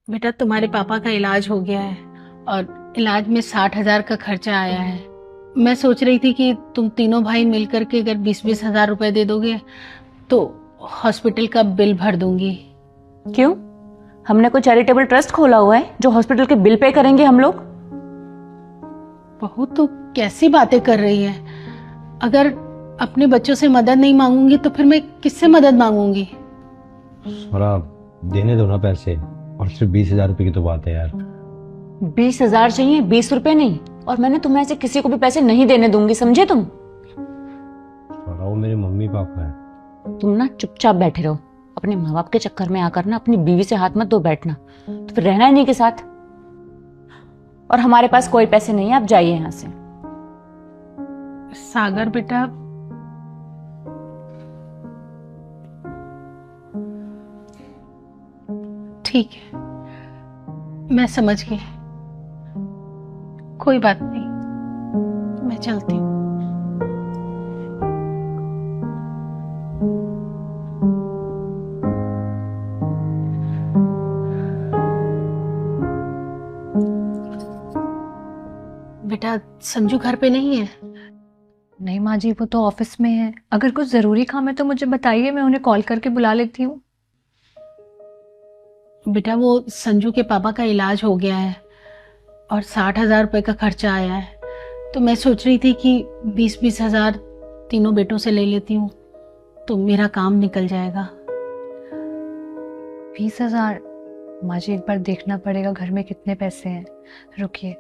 बेटा तुम्हारे पापा का इलाज हो गया है और इलाज में 60,000 का खर्चा आया है। मैं सोच रही थी कि तुम तीनों भाई मिलकर के अगर 20-20 हजार रुपए दे दोगे तो हॉस्पिटल का बिल भर दूंगी। क्यों? हमने कोई चैरिटेबल ट्रस्ट खोला हुआ है जो हॉस्पिटल के बिल पे करेंगे हम लोग? बहू तो कैसी बातें कर रही है। अगर अपने बच्चों से मदद नहीं मांगूंगी तो फिर मैं किससे मदद मांगूंगी। थोड़ा देने दो ना पैसे, और सिर्फ 20,000 रुपए की तो बात है यार। 20,000 चाहिए, 20 रुपए नहीं। और मैंने तुम्हें ऐसे किसी को भी पैसे नहीं देने दूंगी, समझे तुम? थोड़ा वो मेरे मम्मी पापा है। तुम ना चुपचाप बैठे रहो। अपने माँ बाप के चक्कर में आकर ना अपनी बीवी से हाथ मत धो बैठना, तो फिर रहना इन्हीं के साथ। और हमारे पास कोई पैसे नहीं है, आप जाइए यहाँ से। सागर बेटा, ठीक है, मैं समझ गई, कोई बात नहीं, मैं चलती हूँ। बेटा संजू घर पे नहीं है? नहीं माँ जी, वो तो ऑफिस में है। अगर कुछ जरूरी काम है तो मुझे बताइए, मैं उन्हें कॉल करके बुला लेती हूँ। बेटा वो संजू के पापा का इलाज हो गया है और 60,000 रुपए का खर्चा आया है, तो मैं सोच रही थी कि 20-20 हजार तीनों बेटों से ले लेती हूँ तो मेरा काम निकल जाएगा। 20,000? माँ जी एक बार देखना पड़ेगा घर में कितने पैसे हैं, रुकिए।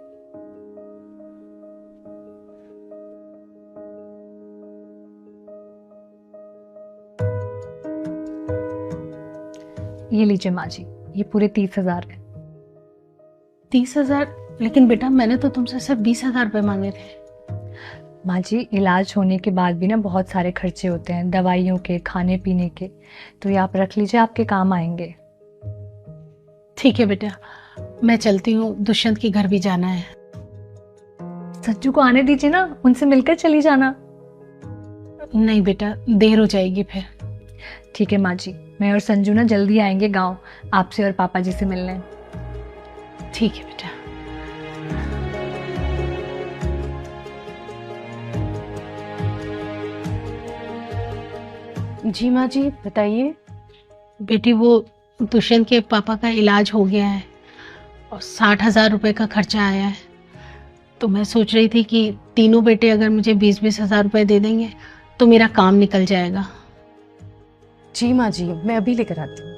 ये लीजिए माँ जी, ये पूरे 30,000 है। 30,000? लेकिन बेटा मैंने तो तुमसे सिर्फ 20,000 रुपए मांगे थे। माँ जी इलाज होने के बाद भी ना बहुत सारे खर्चे होते हैं, दवाइयों के, खाने पीने के, तो ये आप रख लीजिए, आपके काम आएंगे। ठीक है बेटा, मैं चलती हूँ, दुष्यंत के घर भी जाना है। सज्जू को आने दीजिए ना, उनसे मिलकर चली जाना। नहीं बेटा, देर हो जाएगी फिर। ठीक है माँ जी, मैं और संजू ना जल्दी आएंगे गांव आपसे और पापा जी से मिलने। ठीक है बेटा। जी माँ जी बताइए। बेटी वो दुष्यंत के पापा का इलाज हो गया है और 60,000 रुपए का खर्चा आया है, तो मैं सोच रही थी कि तीनों बेटे अगर मुझे 20-20 हजार रुपए दे देंगे तो मेरा काम निकल जाएगा। जी माँ जी, मैं अभी लेकर आती हूँ।